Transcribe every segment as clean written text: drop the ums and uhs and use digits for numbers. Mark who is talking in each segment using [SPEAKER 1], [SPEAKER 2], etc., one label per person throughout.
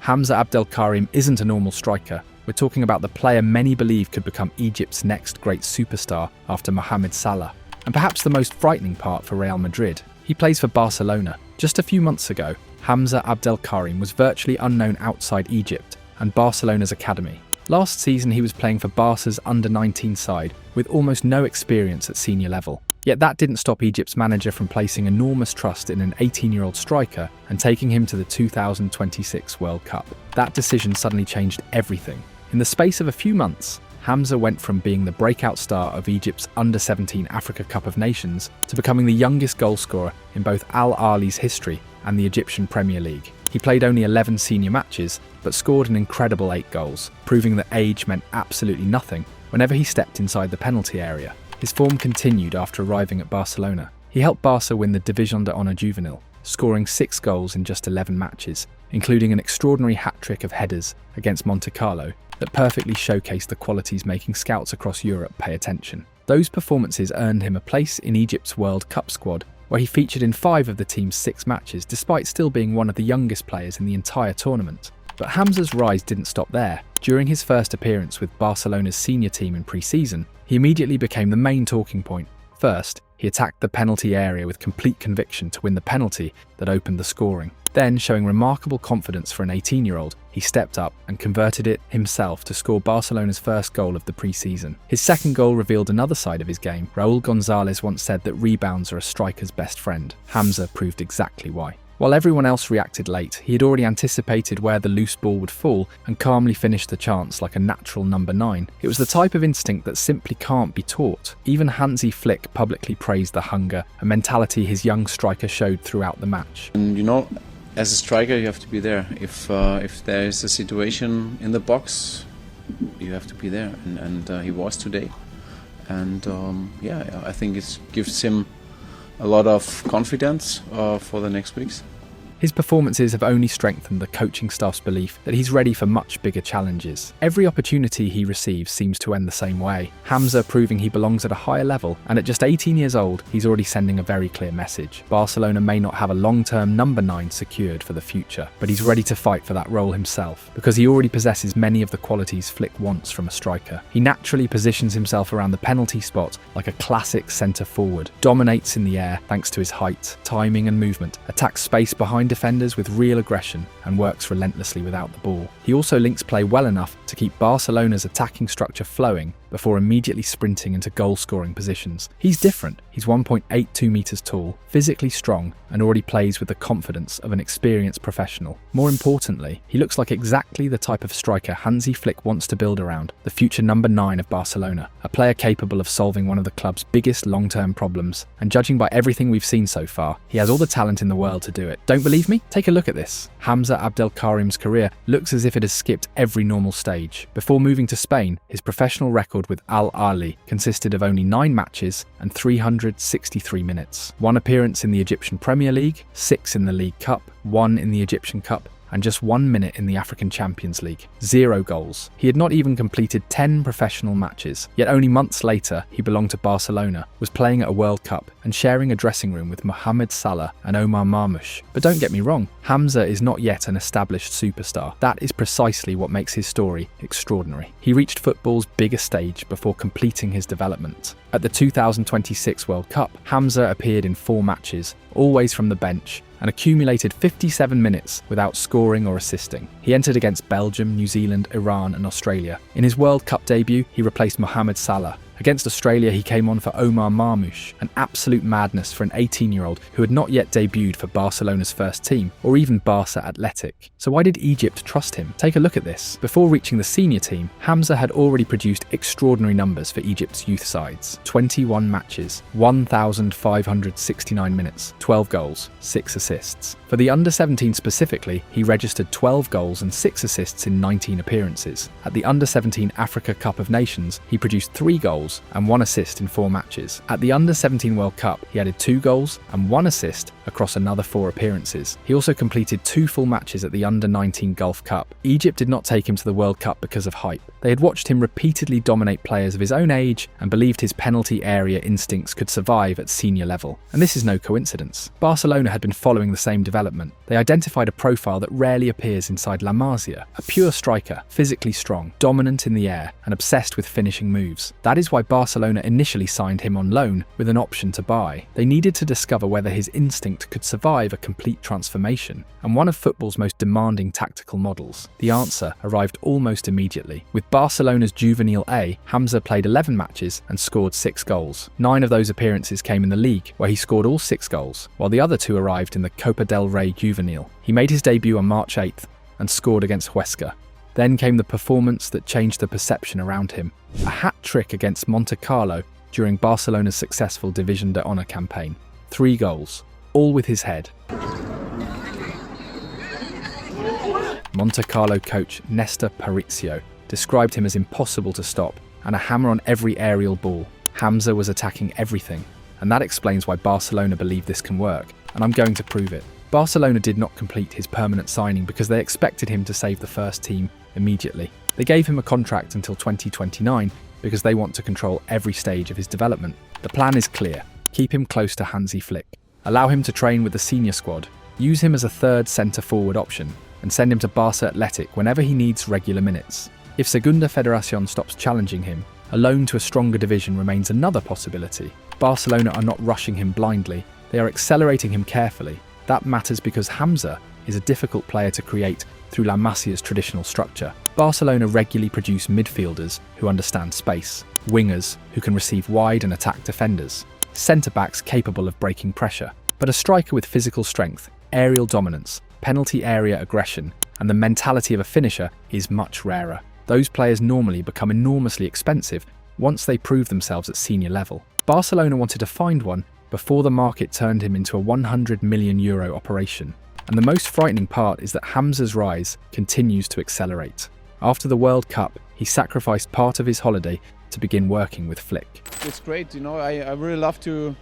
[SPEAKER 1] Hamza Abdelkarim isn't a normal striker. We're talking about the player many believe could become Egypt's next great superstar after Mohamed Salah. And perhaps the most frightening part for Real Madrid, he plays for Barcelona. Just a few months ago, Hamza Abdelkarim was virtually unknown outside Egypt and Barcelona's academy. Last season he was playing for Barca's under-19 side with almost no experience at senior level. Yet that didn't stop Egypt's manager from placing enormous trust in an 18-year-old striker and taking him to the 2026 World Cup. That decision suddenly changed everything. In the space of a few months, Hamza went from being the breakout star of Egypt's under-17 Africa Cup of Nations to becoming the youngest goalscorer in both Al Ahly's history and the Egyptian Premier League. He played only 11 senior matches, but scored an incredible 8 goals, proving that age meant absolutely nothing whenever he stepped inside the penalty area. His form continued after arriving at Barcelona. He helped Barca win the Division de Honor Juvenil, scoring 6 goals in just 11 matches, including an extraordinary hat-trick of headers against Monte Carlo that perfectly showcased the qualities making scouts across Europe pay attention. Those performances earned him a place in Egypt's World Cup squad, where he featured in 5 of the team's 6 matches despite still being one of the youngest players in the entire tournament. But Hamza's rise didn't stop there. During his first appearance with Barcelona's senior team in pre-season, he immediately became the main talking point. First, he attacked the penalty area with complete conviction to win the penalty that opened the scoring. Then, showing remarkable confidence for an 18-year-old, he stepped up and converted it himself to score Barcelona's first goal of the pre-season. His second goal revealed another side of his game. Raúl González once said that rebounds are a striker's best friend. Hamza proved exactly why. While everyone else reacted late, he had already anticipated where the loose ball would fall and calmly finished the chance like a natural number 9. It was the type of instinct that simply can't be taught. Even Hansi Flick publicly praised the hunger and mentality his young striker showed throughout the match.
[SPEAKER 2] And as a striker you have to be there. If there is a situation in the box, you have to be there, and he was today. And I think it gives him a lot of confidence for the next weeks.
[SPEAKER 1] His performances have only strengthened the coaching staff's belief that he's ready for much bigger challenges. Every opportunity he receives seems to end the same way. Hamza proving he belongs at a higher level, and at just 18 years old, he's already sending a very clear message. Barcelona may not have a long-term number 9 secured for the future, but he's ready to fight for that role himself, because he already possesses many of the qualities Flick wants from a striker. He naturally positions himself around the penalty spot like a classic centre-forward, dominates in the air thanks to his height, timing and movement, attacks space behind defenders with real aggression and works relentlessly without the ball. He also links play well enough to keep Barcelona's attacking structure flowing before immediately sprinting into goal-scoring positions. He's different. He's 1.82 metres tall, physically strong, and already plays with the confidence of an experienced professional. More importantly, he looks like exactly the type of striker Hansi Flick wants to build around, the future number 9 of Barcelona, a player capable of solving one of the club's biggest long-term problems. And judging by everything we've seen so far, he has all the talent in the world to do it. Don't believe me? Take a look at this. Hamza Abdelkarim's career looks as if it has skipped every normal stage. Before moving to Spain, his professional record with Al Ahly consisted of only 9 matches and 363 minutes. 1 appearance in the Egyptian Premier League, 6 in the League Cup, 1 in the Egyptian Cup, and just 1 minute in the African Champions League. 0 goals. He had not even completed 10 professional matches, yet only months later he belonged to Barcelona, was playing at a World Cup and sharing a dressing room with Mohamed Salah and Omar Marmoush. But don't get me wrong, Hamza is not yet an established superstar. That is precisely what makes his story extraordinary. He reached football's biggest stage before completing his development. At the 2026 World Cup, Hamza appeared in 4 matches, always from the bench, and accumulated 57 minutes without scoring or assisting. He entered against Belgium, New Zealand, Iran and Australia. In his World Cup debut, he replaced Mohamed Salah. Against Australia, he came on for Omar Marmoush, an absolute madness for an 18-year-old who had not yet debuted for Barcelona's first team, or even Barca Athletic. So why did Egypt trust him? Take a look at this. Before reaching the senior team, Hamza had already produced extraordinary numbers for Egypt's youth sides. 21 matches, 1,569 minutes, 12 goals, 6 assists. For the under-17 specifically, he registered 12 goals and 6 assists in 19 appearances. At the under-17 Africa Cup of Nations, he produced 3 goals goals and 1 assist in 4 matches. At the Under-17 World Cup, he added 2 goals and 1 assist across another 4 appearances. He also completed 2 full matches at the Under-19 Gulf Cup. Egypt did not take him to the World Cup because of hype. They had watched him repeatedly dominate players of his own age and believed his penalty area instincts could survive at senior level. And this is no coincidence. Barcelona had been following the same development. They identified a profile that rarely appears inside La Masia, a pure striker, physically strong, dominant in the air, and obsessed with finishing moves. That is why Barcelona initially signed him on loan with an option to buy. They needed to discover whether his instinct could survive a complete transformation, and one of football's most demanding tactical models. The answer arrived almost immediately. With Barcelona's Juvenile A, Hamza played 11 matches and scored 6 goals. 9 of those appearances came in the league, where he scored all 6 goals, while the other 2 arrived in the Copa del Rey Juvenile. He made his debut on March 8th and scored against Huesca. Then came the performance that changed the perception around him. A hat-trick against Monte Carlo during Barcelona's successful Division de Honor campaign. 3 goals, all with his head. Monte Carlo coach Néstor Paricio described him as impossible to stop and a hammer on every aerial ball. Hamza was attacking everything, and that explains why Barcelona believe this can work, and I'm going to prove it. Barcelona did not complete his permanent signing because they expected him to save the first team immediately. They gave him a contract until 2029 because they want to control every stage of his development. The plan is clear. Keep him close to Hansi Flick. Allow him to train with the senior squad. Use him as a third centre-forward option and send him to Barça Athletic whenever he needs regular minutes. If Segunda Federación stops challenging him, a loan to a stronger division remains another possibility. Barcelona are not rushing him blindly. They are accelerating him carefully. That matters because Hamza is a difficult player to create through La Masia's traditional structure. Barcelona regularly produce midfielders who understand space, wingers who can receive wide and attack defenders, centre-backs capable of breaking pressure. But a striker with physical strength, aerial dominance, penalty area aggression, and the mentality of a finisher is much rarer. Those players normally become enormously expensive once they prove themselves at senior level. Barcelona wanted to find one before the market turned him into a €100 million operation. And the most frightening part is that Hamza's rise continues to accelerate. After the World Cup, he sacrificed part of his holiday to begin working with Flick.
[SPEAKER 3] It's great, I really love to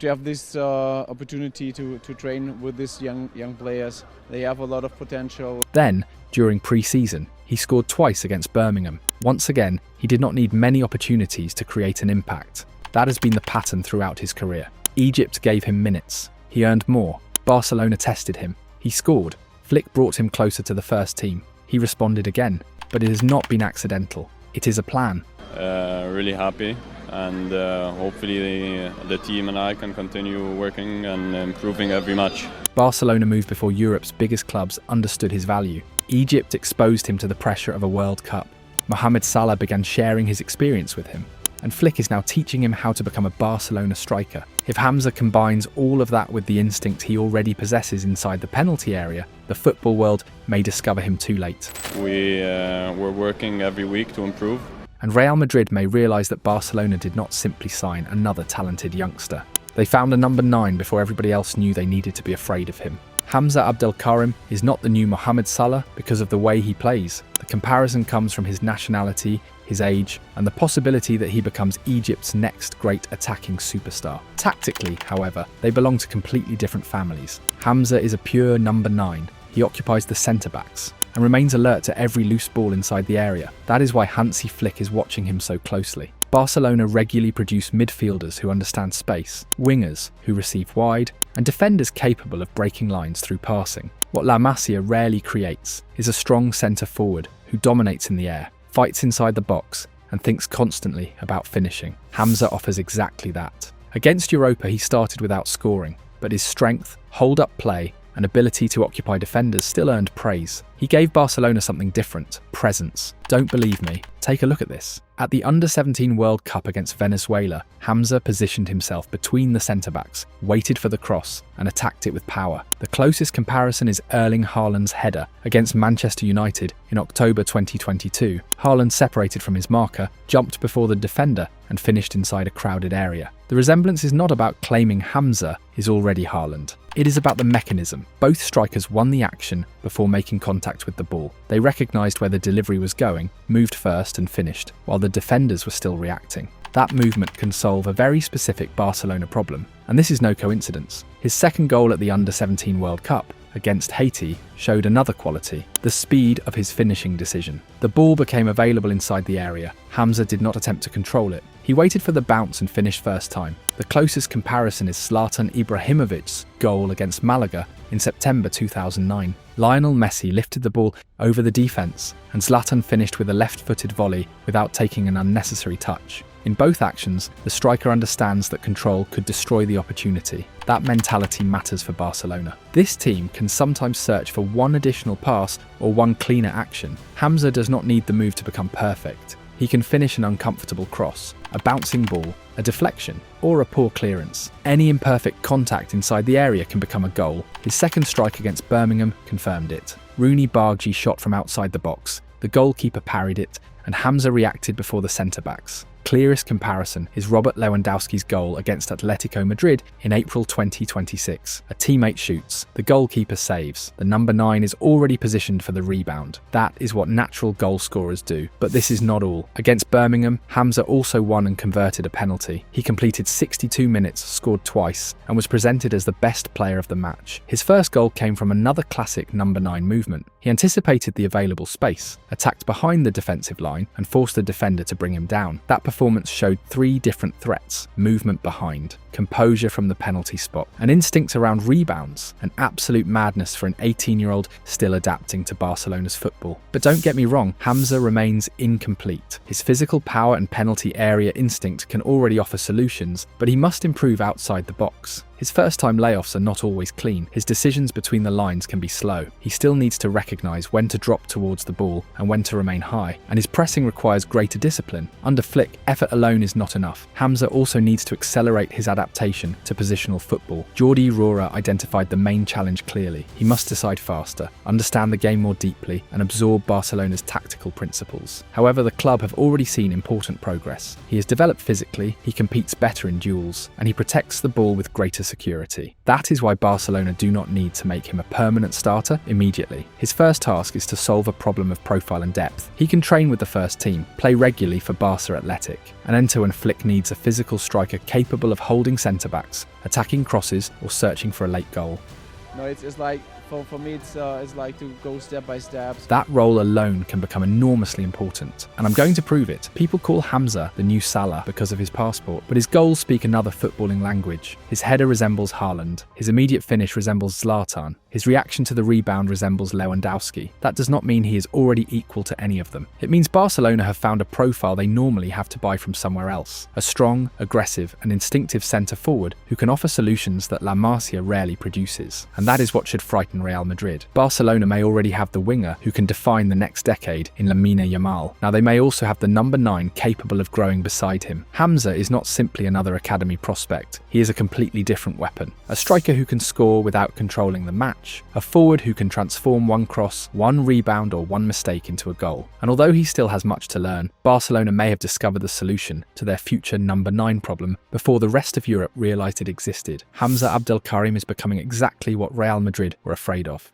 [SPEAKER 3] have this opportunity to train with these young players. They have a lot of potential.
[SPEAKER 1] Then, during pre-season, he scored twice against Birmingham. Once again, he did not need many opportunities to create an impact. That has been the pattern throughout his career. Egypt gave him minutes. He earned more. Barcelona tested him. He scored. Flick brought him closer to the first team. He responded again. But it has not been accidental. It is a plan.
[SPEAKER 4] Really happy, and hopefully the team and I can continue working and improving every match.
[SPEAKER 1] Barcelona moved before Europe's biggest clubs understood his value. Egypt exposed him to the pressure of a World Cup. Mohamed Salah began sharing his experience with him. And Flick is now teaching him how to become a Barcelona striker. If Hamza combines all of that with the instinct he already possesses inside the penalty area, the football world may discover him too late.
[SPEAKER 4] We're working every week to improve.
[SPEAKER 1] And Real Madrid may realise that Barcelona did not simply sign another talented youngster. They found a number 9 before everybody else knew they needed to be afraid of him. Hamza Abdelkarim is not the new Mohamed Salah because of the way he plays. The comparison comes from his nationality, his age, and the possibility that he becomes Egypt's next great attacking superstar. Tactically, however, they belong to completely different families. Hamza is a pure number 9. He occupies the centre-backs and remains alert to every loose ball inside the area. That is why Hansi Flick is watching him so closely. Barcelona regularly produce midfielders who understand space, wingers who receive wide, and defenders capable of breaking lines through passing. What La Masia rarely creates is a strong centre-forward who dominates in the air, fights inside the box, and thinks constantly about finishing. Hamza offers exactly that. Against Europa, he started without scoring, but his strength, hold-up play, and ability to occupy defenders still earned praise. He gave Barcelona something different: presence. Don't believe me? Take a look at this. At the Under-17 World Cup against Venezuela, Hamza positioned himself between the centre-backs, waited for the cross, and attacked it with power. The closest comparison is Erling Haaland's header against Manchester United in October 2022. Haaland separated from his marker, jumped before the defender, and finished inside a crowded area. The resemblance is not about claiming Hamza is already Haaland. It is about the mechanism. Both strikers won the action before making contact with the ball. They recognised where the delivery was going, moved first and finished, while the defenders were still reacting. That movement can solve a very specific Barcelona problem, and this is no coincidence. His second goal at the Under-17 World Cup against Haiti showed another quality: the speed of his finishing decision. The ball became available inside the area. Hamza did not attempt to control it. He waited for the bounce and finished first time. The closest comparison is Zlatan Ibrahimovic's goal against Malaga in September 2009. Lionel Messi lifted the ball over the defence, and Zlatan finished with a left-footed volley without taking an unnecessary touch. In both actions, the striker understands that control could destroy the opportunity. That mentality matters for Barcelona. This team can sometimes search for one additional pass or one cleaner action. Hamza does not need the move to become perfect. He can finish an uncomfortable cross, a bouncing ball, a deflection, or a poor clearance. Any imperfect contact inside the area can become a goal. His second strike against Birmingham confirmed it. Rooney Barghi shot from outside the box. The goalkeeper parried it, and Hamza reacted before the centre-backs. Clearest comparison is Robert Lewandowski's goal against Atletico Madrid in April 2026. A teammate shoots, the goalkeeper saves. The number 9 is already positioned for the rebound. That is what natural goal scorers do. But this is not all. Against Birmingham, Hamza also won and converted a penalty. He completed 62 minutes, scored twice, and was presented as the best player of the match. His first goal came from another classic number 9 movement. He anticipated the available space, attacked behind the defensive line, and forced the defender to bring him down. That performance showed 3 different threats: movement behind, composure from the penalty spot, an instinct around rebounds, and absolute madness for an 18-year-old still adapting to Barcelona's football. But don't get me wrong, Hamza remains incomplete. His physical power and penalty area instinct can already offer solutions, but he must improve outside the box. His first-time layoffs are not always clean. His decisions between the lines can be slow. He still needs to recognise when to drop towards the ball and when to remain high, and his pressing requires greater discipline. Under Flick, effort alone is not enough. Hamza also needs to accelerate his adaptation to positional football. Jordi Roura identified the main challenge clearly. He must decide faster, understand the game more deeply, and absorb Barcelona's tactical principles. However, the club have already seen important progress. He has developed physically, he competes better in duels, and he protects the ball with greater security. That is why Barcelona do not need to make him a permanent starter immediately. His first task is to solve a problem of profile and depth. He can train with the first team, play regularly for Barca Athletic, and enter when Flick needs a physical striker capable of holding centre-backs, attacking crosses, or searching for a late goal.
[SPEAKER 3] No, it's like for me it's like to go step by step.
[SPEAKER 1] That role alone can become enormously important, and I'm going to prove it. People call Hamza the new Salah because of his passport, but his goals speak another footballing language. His header resembles Haaland, his immediate finish resembles Zlatan, his reaction to the rebound resembles Lewandowski. That does not mean he is already equal to any of them. It means Barcelona have found a profile they normally have to buy from somewhere else. A strong, aggressive and instinctive centre-forward who can offer solutions that La Masia rarely produces. And that is what should frighten Real Madrid. Barcelona may already have the winger who can define the next decade in Lamine Yamal. Now they may also have the number 9 capable of growing beside him. Hamza is not simply another academy prospect. He is a completely different weapon. A striker who can score without controlling the match. A forward who can transform one cross, one rebound or one mistake into a goal. And although he still has much to learn, Barcelona may have discovered the solution to their future number 9 problem before the rest of Europe realised it existed. Hamza Abdelkarim is becoming exactly what Real Madrid were afraid of.